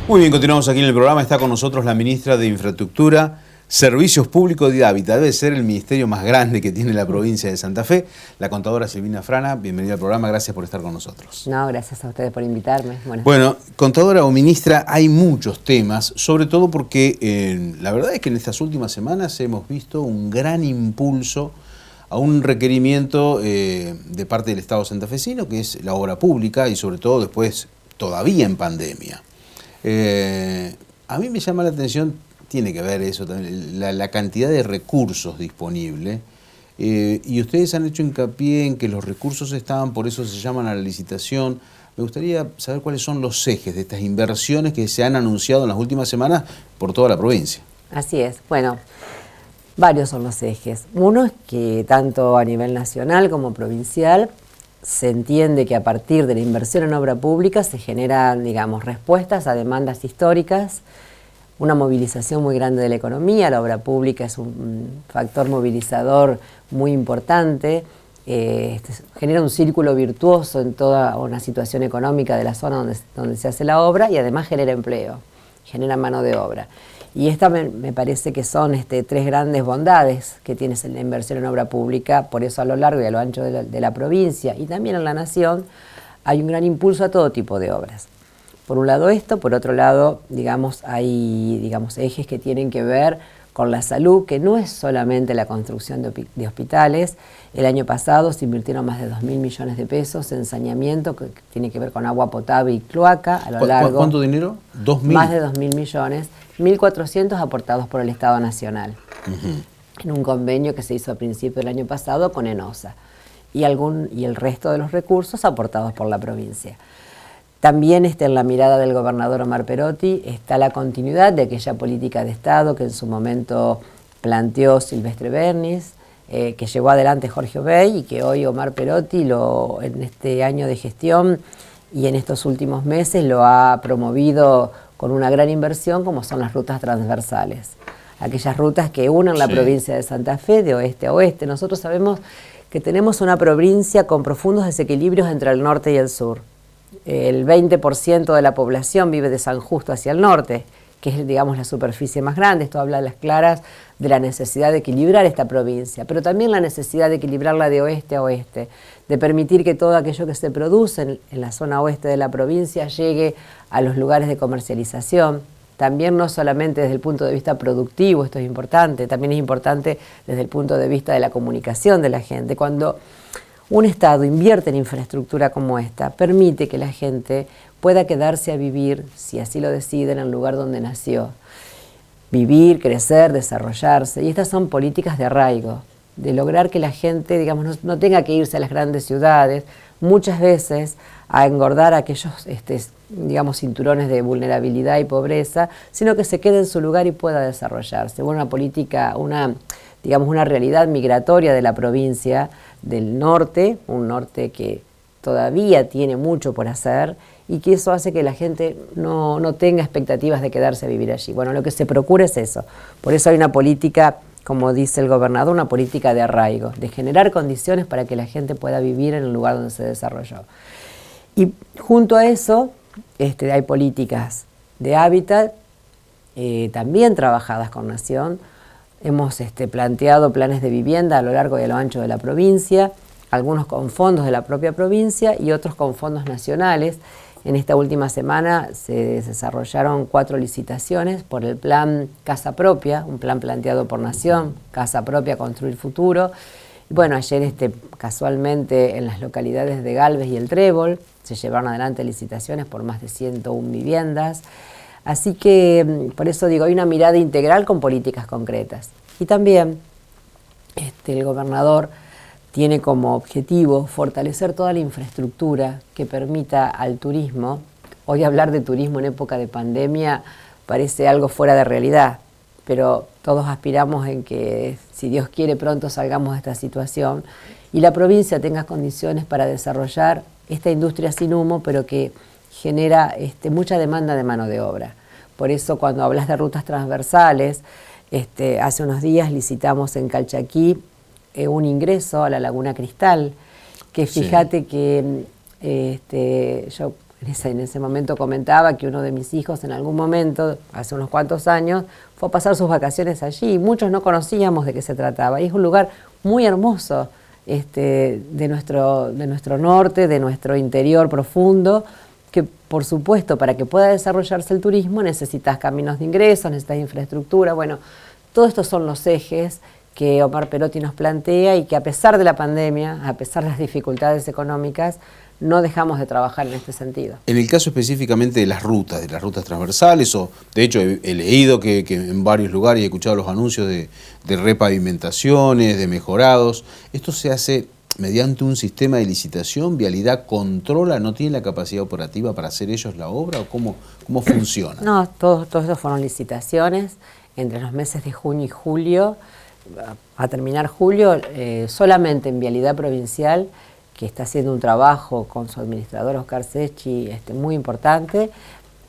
Muy bien, continuamos aquí en el programa. Está con nosotros la ministra de Infraestructura, Servicios Públicos y Hábitat. Debe ser el ministerio más grande que tiene la provincia de Santa Fe. La contadora Silvina Frana, bienvenida al programa. Gracias por estar con nosotros. No, gracias a ustedes por invitarme. Bueno, contadora o ministra, hay muchos temas, sobre todo porque la verdad es que en estas últimas semanas hemos visto un gran impulso a un requerimiento de parte del Estado santafesino, que es la obra pública y sobre todo después, todavía en pandemia. A mí me llama la atención, tiene que ver eso también, la cantidad de recursos disponibles, y ustedes han hecho hincapié en que los recursos estaban, por eso se llaman a la licitación. Me gustaría saber cuáles son los ejes de estas inversiones que se han anunciado en las últimas semanas por toda la provincia. Así es, bueno, varios son los ejes. Uno es que tanto a nivel nacional como provincial se entiende que a partir de la inversión en obra pública se generan, digamos, respuestas a demandas históricas, una movilización muy grande de la economía. La obra pública es un factor movilizador muy importante, genera un círculo virtuoso en toda una situación económica de la zona donde se hace la obra y además genera empleo, genera mano de obra. Y esta me parece que son tres grandes bondades que tiene la inversión en obra pública. Por eso a lo largo y a lo ancho de la provincia y también en la nación hay un gran impulso a todo tipo de obras. Por un lado esto, por otro lado, digamos, hay ejes que tienen que ver con la salud, que no es solamente la construcción de hospitales. El año pasado se invirtieron más de 2.000 millones de pesos en saneamiento, que tiene que ver con agua potable y cloaca a lo largo. ¿Cuánto dinero? 2.000. Más de 2.000 millones, 1.400 aportados por el Estado Nacional, en un convenio que se hizo a principios del año pasado con ENOSA, y el resto de los recursos aportados por la provincia. También en la mirada del gobernador Omar Perotti está la continuidad de aquella política de Estado que en su momento planteó Silvestre Bernis, que llevó adelante Jorge Obey y que hoy Omar Perotti en este año de gestión y en estos últimos meses lo ha promovido con una gran inversión, como son las rutas transversales. Aquellas rutas que unen la provincia de Santa Fe de oeste a oeste. Nosotros sabemos que tenemos una provincia con profundos desequilibrios entre el norte y el sur. El 20% de la población vive de San Justo hacia el norte, que es, digamos, la superficie más grande. Esto habla a las claras de la necesidad de equilibrar esta provincia, pero también la necesidad de equilibrarla de oeste a oeste, de permitir que todo aquello que se produce en la zona oeste de la provincia llegue a los lugares de comercialización. También no solamente desde el punto de vista productivo, esto es importante, también es importante desde el punto de vista de la comunicación de la gente. Cuando un Estado invierte en infraestructura como esta, permite que la gente pueda quedarse a vivir, si así lo decide, en el lugar donde nació. Vivir, crecer, desarrollarse. Y estas son políticas de arraigo, de lograr que la gente, digamos, no tenga que irse a las grandes ciudades, muchas veces a engordar aquellos, digamos, cinturones de vulnerabilidad y pobreza, sino que se quede en su lugar y pueda desarrollarse. Bueno, una política, digamos, una realidad migratoria de la provincia del norte, un norte que todavía tiene mucho por hacer y que eso hace que la gente no tenga expectativas de quedarse a vivir allí. Bueno, lo que se procura es eso. Por eso hay una política, como dice el gobernador, una política de arraigo, de generar condiciones para que la gente pueda vivir en el lugar donde se desarrolló. Y junto a eso hay políticas de hábitat, también trabajadas con Nación. Hemos planteado planes de vivienda a lo largo y a lo ancho de la provincia, algunos con fondos de la propia provincia y otros con fondos nacionales. En esta última semana se desarrollaron 4 licitaciones por el plan Casa Propia, un plan planteado por Nación, Casa Propia, Construir Futuro. Y bueno, ayer casualmente en las localidades de Galvez y El Trébol se llevaron adelante licitaciones por más de 101 viviendas. Así que, por eso digo, hay una mirada integral con políticas concretas. Y también el gobernador tiene como objetivo fortalecer toda la infraestructura que permita al turismo. Hoy hablar de turismo en época de pandemia parece algo fuera de realidad, pero todos aspiramos en que, si Dios quiere, pronto salgamos de esta situación y la provincia tenga condiciones para desarrollar esta industria sin humo, pero que genera mucha demanda de mano de obra. Por eso cuando hablas de rutas transversales, hace unos días licitamos en Calchaquí un ingreso a la Laguna Cristal, que fíjate que yo en ese momento comentaba que uno de mis hijos en algún momento, hace unos cuantos años, fue a pasar sus vacaciones allí y muchos no conocíamos de qué se trataba. Y es un lugar muy hermoso de nuestro norte, de nuestro interior profundo, que por supuesto para que pueda desarrollarse el turismo necesitas caminos de ingresos, necesitas infraestructura. Bueno, todos estos son los ejes que Omar Perotti nos plantea y que a pesar de la pandemia, a pesar de las dificultades económicas, no dejamos de trabajar en este sentido. En el caso específicamente de las rutas transversales, o de hecho he leído que en varios lugares he escuchado los anuncios de repavimentaciones, de mejorados, ¿esto se hace mediante un sistema de licitación? ¿Vialidad controla, no tiene la capacidad operativa para hacer ellos la obra? ¿O cómo funciona? No, todos estos fueron licitaciones entre los meses de junio y julio. A terminar julio, solamente en Vialidad Provincial, que está haciendo un trabajo con su administrador Oscar Secchi muy importante,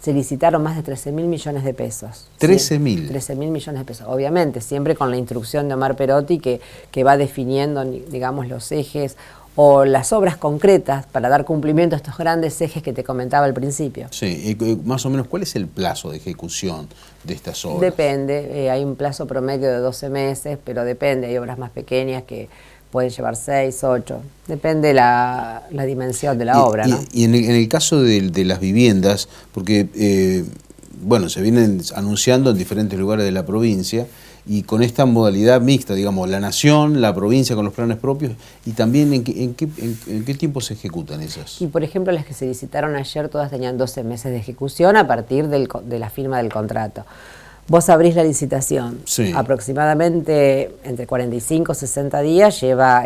se licitaron más de 13.000 millones de pesos. 13.000. 13.000 millones de pesos. Obviamente, siempre con la instrucción de Omar Perotti que va definiendo, digamos, los ejes o las obras concretas para dar cumplimiento a estos grandes ejes que te comentaba al principio. Sí, más o menos, ¿cuál es el plazo de ejecución de estas obras? Depende, hay un plazo promedio de 12 meses, pero depende, hay obras más pequeñas que pueden llevar 6, 8, depende la dimensión de la obra, ¿no? Y en el caso de las viviendas, porque bueno, se vienen anunciando en diferentes lugares de la provincia, y con esta modalidad mixta, digamos, la nación, la provincia con los planes propios, y también en qué tiempo se ejecutan esas. Y por ejemplo, las que se licitaron ayer todas tenían 12 meses de ejecución a partir de la firma del contrato. Vos abrís la licitación, sí, aproximadamente entre 45 y 60 días lleva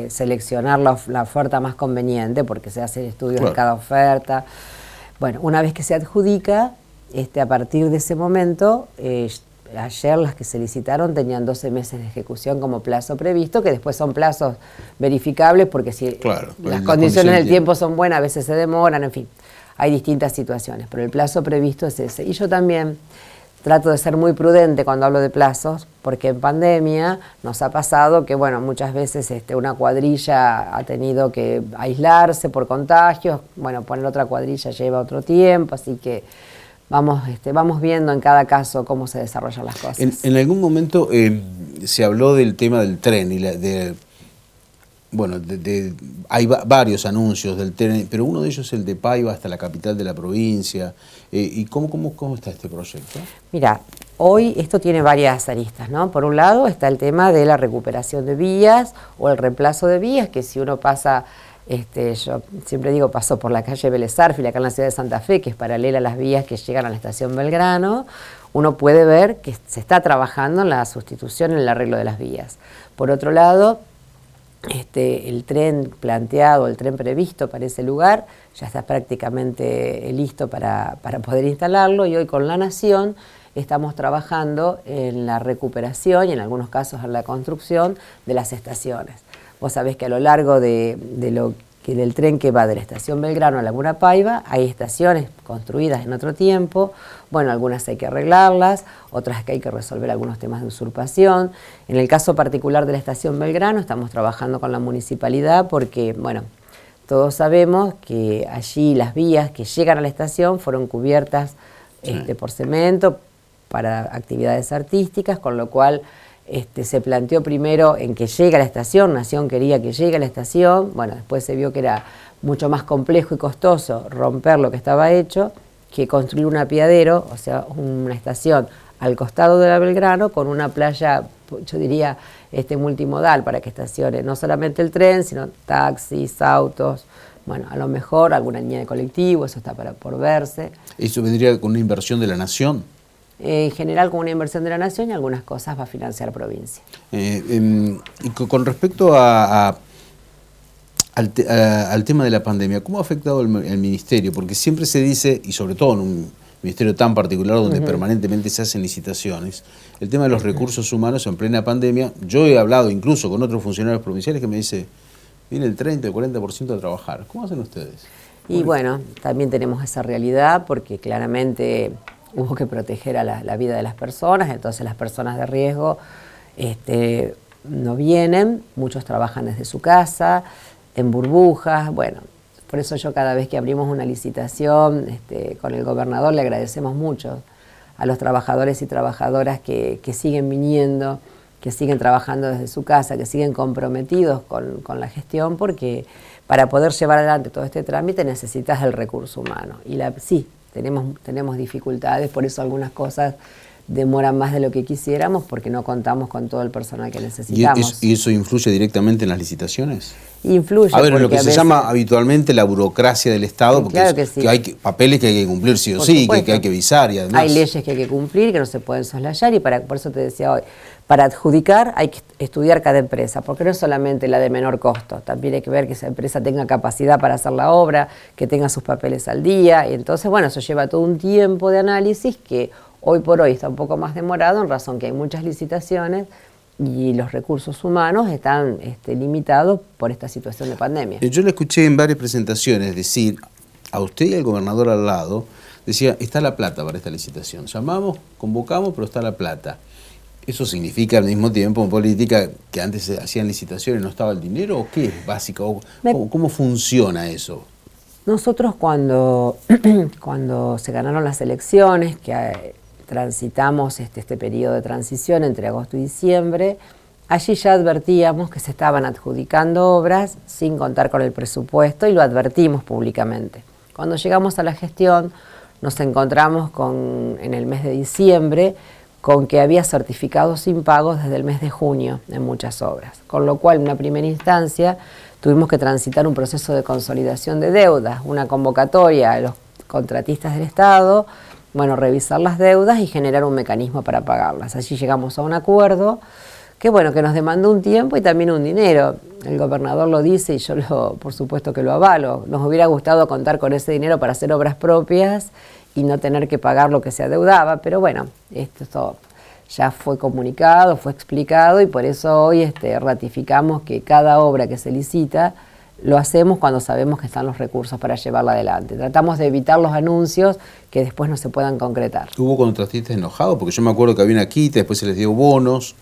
seleccionar la oferta más conveniente, porque se hacen estudios de cada oferta. Bueno, una vez que se adjudica, a partir de ese momento, ayer las que se licitaron tenían 12 meses de ejecución como plazo previsto, que después son plazos verificables, porque si las condiciones del tiempo son buenas, a veces se demoran, en fin, hay distintas situaciones, pero el plazo previsto es ese. Y yo también trato de ser muy prudente cuando hablo de plazos, porque en pandemia nos ha pasado que, bueno, muchas veces una cuadrilla ha tenido que aislarse por contagios, bueno, poner otra cuadrilla lleva otro tiempo, así que vamos viendo en cada caso cómo se desarrollan las cosas. En algún momento se habló del tema del tren y hay varios anuncios del tren, pero uno de ellos es el de Paiva hasta la capital de la provincia. ¿Y cómo está este proyecto? Mira, hoy esto tiene varias aristas, ¿no? Por un lado está el tema de la recuperación de vías o el reemplazo de vías, que si uno pasa, yo siempre digo, paso por la calle Vélez Sarsfield, acá en la ciudad de Santa Fe, que es paralela a las vías que llegan a la estación Belgrano, uno puede ver que se está trabajando en la sustitución, en el arreglo de las vías. Por otro lado, el tren planteado, el tren previsto para ese lugar, ya está prácticamente listo para poder instalarlo, y hoy con la Nación estamos trabajando en la recuperación y en algunos casos en la construcción de las estaciones. Vos sabés que a lo largo del tren que va de la estación Belgrano a Laguna Paiva hay estaciones construidas en otro tiempo, bueno, algunas hay que arreglarlas, otras que hay que resolver algunos temas de usurpación. En el caso particular de la estación Belgrano estamos trabajando con la municipalidad porque, bueno, todos sabemos que allí las vías que llegan a la estación fueron cubiertas por cemento para actividades artísticas, con lo cual se planteó primero en que llegue a la estación, Nación quería que llegue a la estación, bueno, después se vio que era mucho más complejo y costoso romper lo que estaba hecho que construir un apeadero, o sea, una estación al costado de la Belgrano con una playa, yo diría, multimodal para que estacione no solamente el tren, sino taxis, autos, bueno, a lo mejor alguna línea de colectivo, eso está por verse. ¿Eso vendría con una inversión de la Nación? En general con una inversión de la Nación y algunas cosas va a financiar provincia. Y con respecto al tema de la pandemia, ¿cómo ha afectado el Ministerio? Porque siempre se dice, y sobre todo en un ministerio tan particular donde permanentemente se hacen licitaciones, el tema de los recursos humanos en plena pandemia. Yo he hablado incluso con otros funcionarios provinciales que me dicen, viene el 30, el 40% a trabajar. ¿Cómo hacen ustedes? Y bueno, también tenemos esa realidad porque claramente hubo que proteger a la vida de las personas, entonces las personas de riesgo no vienen, muchos trabajan desde su casa, en burbujas, bueno, Por eso yo cada vez que abrimos una licitación con el gobernador le agradecemos mucho a los trabajadores y trabajadoras que siguen viniendo, que siguen trabajando desde su casa, que siguen comprometidos con la gestión, porque para poder llevar adelante todo este trámite necesitas el recurso humano. Y sí, tenemos dificultades, por eso algunas cosas demoran más de lo que quisiéramos, porque no contamos con todo el personal que necesitamos. ¿Y eso influye directamente en las licitaciones? Influye. A ver, en lo que se llama habitualmente la burocracia del Estado, porque claro que sí. Que hay papeles que hay que cumplir sí o sí, que hay que visar y además... Hay leyes que hay que cumplir, que no se pueden soslayar, y por eso te decía hoy, para adjudicar hay que estudiar cada empresa, porque no es solamente la de menor costo, también hay que ver que esa empresa tenga capacidad para hacer la obra, que tenga sus papeles al día, y entonces, bueno, eso lleva todo un tiempo de análisis que hoy por hoy está un poco más demorado en razón que hay muchas licitaciones y los recursos humanos están limitados por esta situación de pandemia. Yo le escuché en varias presentaciones decir, a usted y al gobernador al lado, decía, está la plata para esta licitación. Llamamos, convocamos, pero está la plata. ¿Eso significa al mismo tiempo en política que antes se hacían licitaciones y no estaba el dinero? ¿O qué es básico? ¿Cómo funciona eso? Nosotros cuando se ganaron las elecciones, que transitamos este periodo de transición entre agosto y diciembre, allí ya advertíamos que se estaban adjudicando obras sin contar con el presupuesto y lo advertimos públicamente. Cuando llegamos a la gestión nos encontramos en el mes de diciembre con que había certificados impagos desde el mes de junio en muchas obras, con lo cual en una primera instancia tuvimos que transitar un proceso de consolidación de deudas, una convocatoria a los contratistas del Estado, revisar las deudas y generar un mecanismo para pagarlas. Allí llegamos a un acuerdo que nos demandó un tiempo y también un dinero. El gobernador lo dice y yo por supuesto que lo avalo. Nos hubiera gustado contar con ese dinero para hacer obras propias y no tener que pagar lo que se adeudaba, pero esto ya fue comunicado, fue explicado y por eso hoy ratificamos que cada obra que se licita lo hacemos cuando sabemos que están los recursos para llevarla adelante. Tratamos de evitar los anuncios que después no se puedan concretar. ¿Hubo contratistas enojados? Porque yo me acuerdo que había una quita, después se les dio bonos,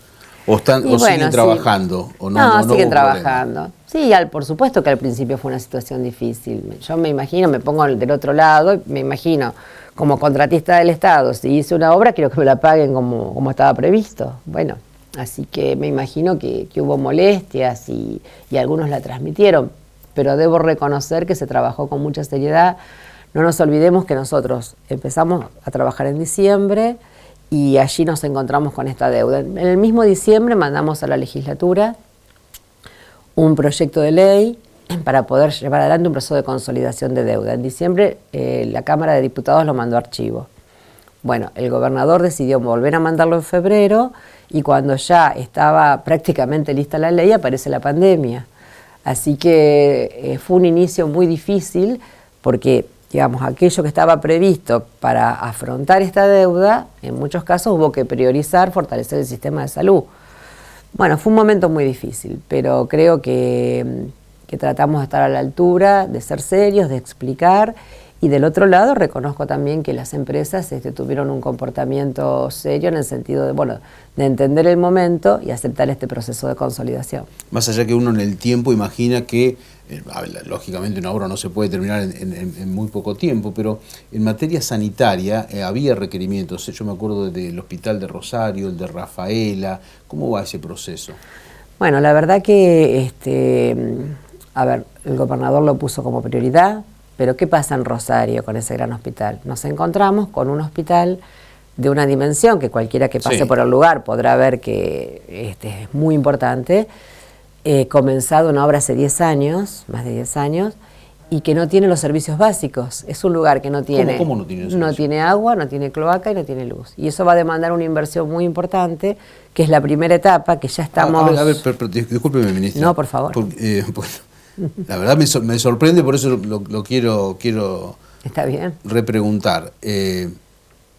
o siguen trabajando. Sí. ¿O no siguen trabajando. Sí, por supuesto que al principio fue una situación difícil. Yo me imagino, me pongo del otro lado, y me imagino como contratista del Estado, si hice una obra, quiero que me la paguen como estaba previsto. Así que me imagino que hubo molestias y algunos la transmitieron, pero debo reconocer que se trabajó con mucha seriedad. No nos olvidemos que nosotros empezamos a trabajar en diciembre y allí nos encontramos con esta deuda. En el mismo diciembre mandamos a la legislatura un proyecto de ley para poder llevar adelante un proceso de consolidación de deuda. En diciembre la Cámara de Diputados lo mandó a archivo. El gobernador decidió volver a mandarlo en febrero y cuando ya estaba prácticamente lista la ley aparece la pandemia. Así que fue un inicio muy difícil porque, aquello que estaba previsto para afrontar esta deuda, en muchos casos hubo que priorizar, fortalecer el sistema de salud. Fue un momento muy difícil, pero creo que tratamos de estar a la altura, de ser serios, de explicar. Y del otro lado reconozco también que las empresas tuvieron un comportamiento serio en el sentido de entender el momento y aceptar este proceso de consolidación. Más allá que uno en el tiempo imagina que, lógicamente una obra no se puede terminar en muy poco tiempo, pero en materia sanitaria había requerimientos. Yo me acuerdo del Hospital de Rosario, el de Rafaela. ¿Cómo va ese proceso? La verdad que el gobernador lo puso como prioridad. Pero ¿qué pasa en Rosario con ese gran hospital? Nos encontramos con un hospital de una dimensión que cualquiera que pase por el lugar podrá ver que es muy importante, comenzado una obra hace 10 años, más de 10 años, y que no tiene los servicios básicos. Es un lugar que no tiene, ¿Cómo no tiene no tiene agua, no tiene cloaca y no tiene luz. Y eso va a demandar una inversión muy importante, que es la primera etapa, que ya estamos... pero discúlpeme, ministra. No, por favor. La verdad me sorprende, por eso lo quiero Está bien. Repreguntar.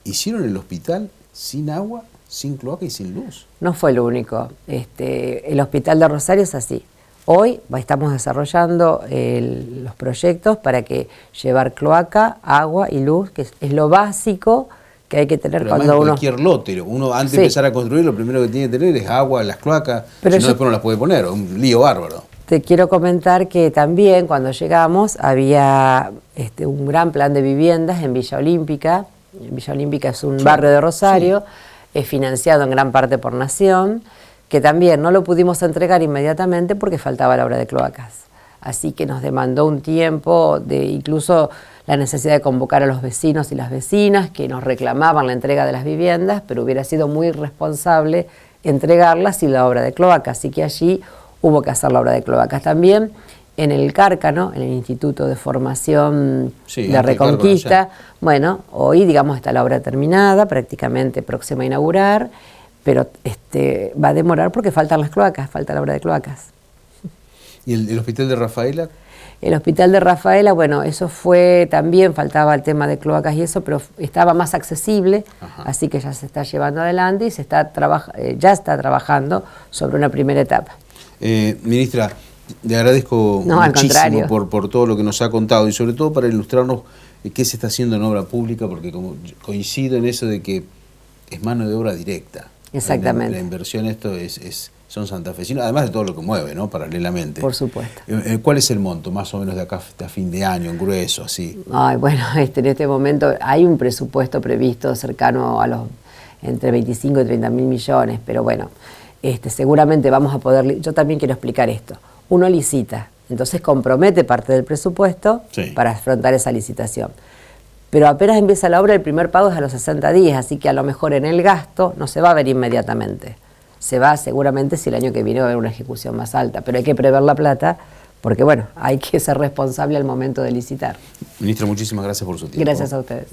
¿Hicieron el hospital sin agua, sin cloaca y sin luz? No fue lo único. El hospital de Rosario es así. Hoy estamos desarrollando los proyectos para que llevar cloaca, agua y luz, que es lo básico que hay que tener. Pero cuando cualquier lote, uno antes de empezar a construir, lo primero que tiene que tener es agua, las cloacas, si no después no las puede poner, un lío bárbaro. te quiero comentar que también cuando llegamos había un gran plan de viviendas en Villa Olímpica. Villa Olímpica es un barrio de Rosario, es financiado en gran parte por Nación, que también no lo pudimos entregar inmediatamente porque faltaba la obra de cloacas. Así que nos demandó un tiempo, incluso la necesidad de convocar a los vecinos y las vecinas que nos reclamaban la entrega de las viviendas, pero hubiera sido muy irresponsable entregarlas sin la obra de cloacas. Así que allí hubo que hacer la obra de cloacas. También en el Cárcano, en el Instituto de Formación de Reconquista, bueno, hoy digamos está la obra terminada, prácticamente próxima a inaugurar, pero va a demorar porque faltan las cloacas, falta la obra de cloacas. ¿Y el Hospital de Rafaela? El Hospital de Rafaela, bueno, eso fue también, faltaba el tema de cloacas y eso, pero estaba más accesible, así que ya se está llevando adelante y ya está trabajando sobre una primera etapa. Ministra, le agradezco muchísimo por todo lo que nos ha contado y sobre todo para ilustrarnos qué se está haciendo en obra pública, porque como coincido en eso de que es mano de obra directa. Exactamente. La inversión son santafesinos, además de todo lo que mueve, ¿no? Paralelamente. Por supuesto. ¿Cuál es el monto, más o menos, de acá hasta fin de año, en grueso, así? Ay, bueno, en este momento hay un presupuesto previsto cercano a los entre 25 y 30 mil millones, pero bueno, seguramente vamos a poder. Yo también quiero explicar esto. Uno licita, entonces compromete parte del presupuesto para afrontar esa licitación. Pero apenas empieza la obra, el primer pago es a los 60 días, así que a lo mejor en el gasto no se va a ver inmediatamente. Se va seguramente si el año que viene va a haber una ejecución más alta, pero hay que prever la plata porque, bueno, hay que ser responsable al momento de licitar. Ministra, muchísimas gracias por su tiempo. Gracias a ustedes.